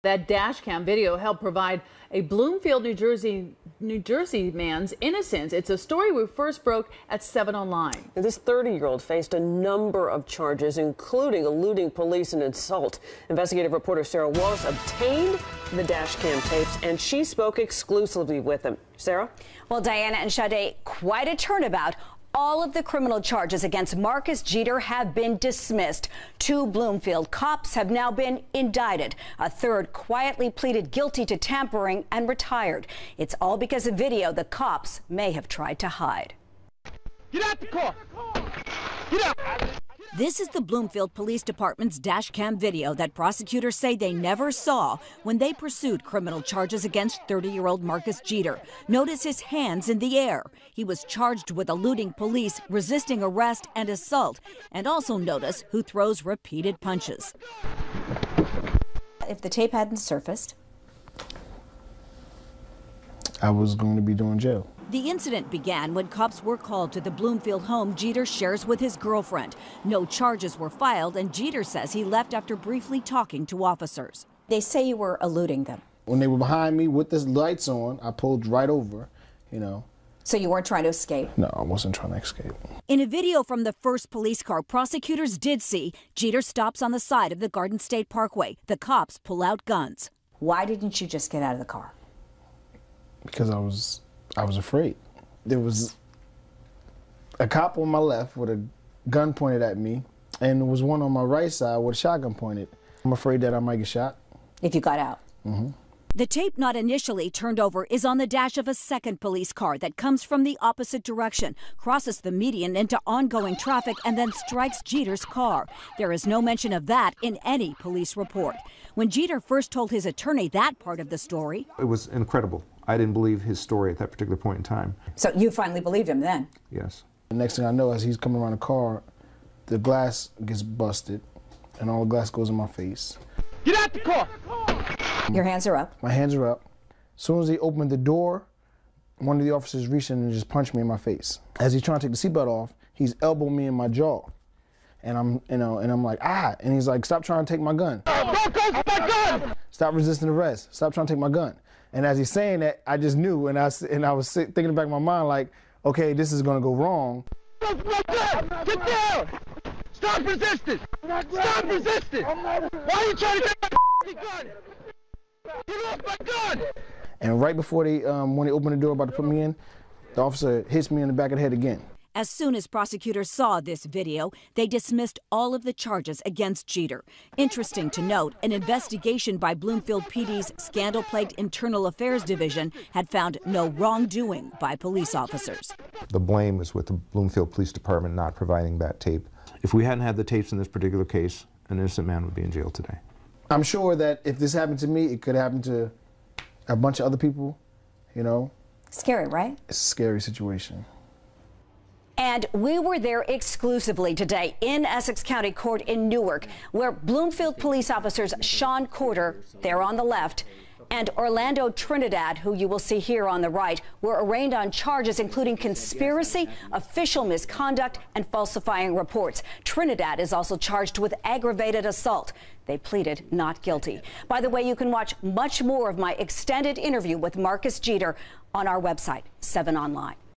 That dash cam video helped provide a Bloomfield, New Jersey man's innocence. It's a story we first broke at 7 Online. This 30-year-old faced a number of charges, including eluding police and assault. Investigative reporter Sarah Wallace obtained the dash cam tapes, and she spoke exclusively with him. Sarah? Well, Diana and Sade, quite a turnabout. All of the criminal charges against Marcus Jeter have been dismissed. 2 Bloomfield cops have now been indicted. A third quietly pleaded guilty to tampering and retired. It's all because of video the cops may have tried to hide. Get out the car! Get out! This is the Bloomfield Police Department's dash cam video that prosecutors say they never saw when they pursued criminal charges against 30-year-old Marcus Jeter. Notice his hands in the air. He was charged with eluding police, resisting arrest, and assault. And also notice who throws repeated punches. If the tape hadn't surfaced, I was going to be doing jail. The incident began when cops were called to the Bloomfield home Jeter shares with his girlfriend. No charges were filed, and Jeter says he left after briefly talking to officers. they say you were eluding them. When they were behind me with the lights on, I pulled right over, you know. So you weren't trying to escape? No, I wasn't trying to escape. In a video from the first police car, prosecutors did see Jeter stops on the side of the Garden State Parkway. The cops pull out guns. Why didn't you just get out of the car? Because I was afraid. There was a cop on my left with a gun pointed at me, and there was one on my right side with a shotgun pointed. I'm afraid that I might get shot. If you got out? Mm-hmm. The tape not initially turned over is on the dash of a second police car that comes from the opposite direction, crosses the median into ongoing traffic, and then strikes Jeter's car. There is no mention of that in any police report. When Jeter first told his attorney that part of the story, it was incredible. I didn't believe his story at that particular point in time. So you finally believed him then? Yes. The next thing I know, as he's coming around the car, the glass gets busted, and all the glass goes in my face. Get out the car! Your hands are up? My hands are up. As soon as he opened the door, one of the officers reached in and just punched me in my face. As he's trying to take the seatbelt off, he's elbowing me in my jaw. And I'm like, ah! And he's like, stop trying to take my gun. Don't go for my gun! Stop resisting arrest. Stop trying to take my gun. And as he's saying that, I just knew, and I was thinking in the back of my mind, like, okay, this is gonna go wrong. Get down! Stop resisting! Stop resisting! Why are you trying to take my gun? Get off my gun! And right before when they opened the door about to put me in, the officer hits me in the back of the head again. as soon as prosecutors saw this video, they dismissed all of the charges against Jeter. Interesting to note, an investigation by Bloomfield PD's scandal-plagued Internal Affairs Division had found no wrongdoing by police officers. The blame is with the Bloomfield Police Department not providing that tape. If we hadn't had the tapes in this particular case, an innocent man would be in jail today. I'm sure that if this happened to me, it could happen to a bunch of other people, you know. Scary, right? It's a scary situation. And we were there exclusively today in Essex County Court in Newark, where Bloomfield police officers Sean Corder, there on the left, and Orlando Trinidad, who you will see here on the right, were arraigned on charges including conspiracy, official misconduct, and falsifying reports. Trinidad is also charged with aggravated assault. They pleaded not guilty. By the way, you can watch much more of my extended interview with Marcus Jeter on our website, 7 Online.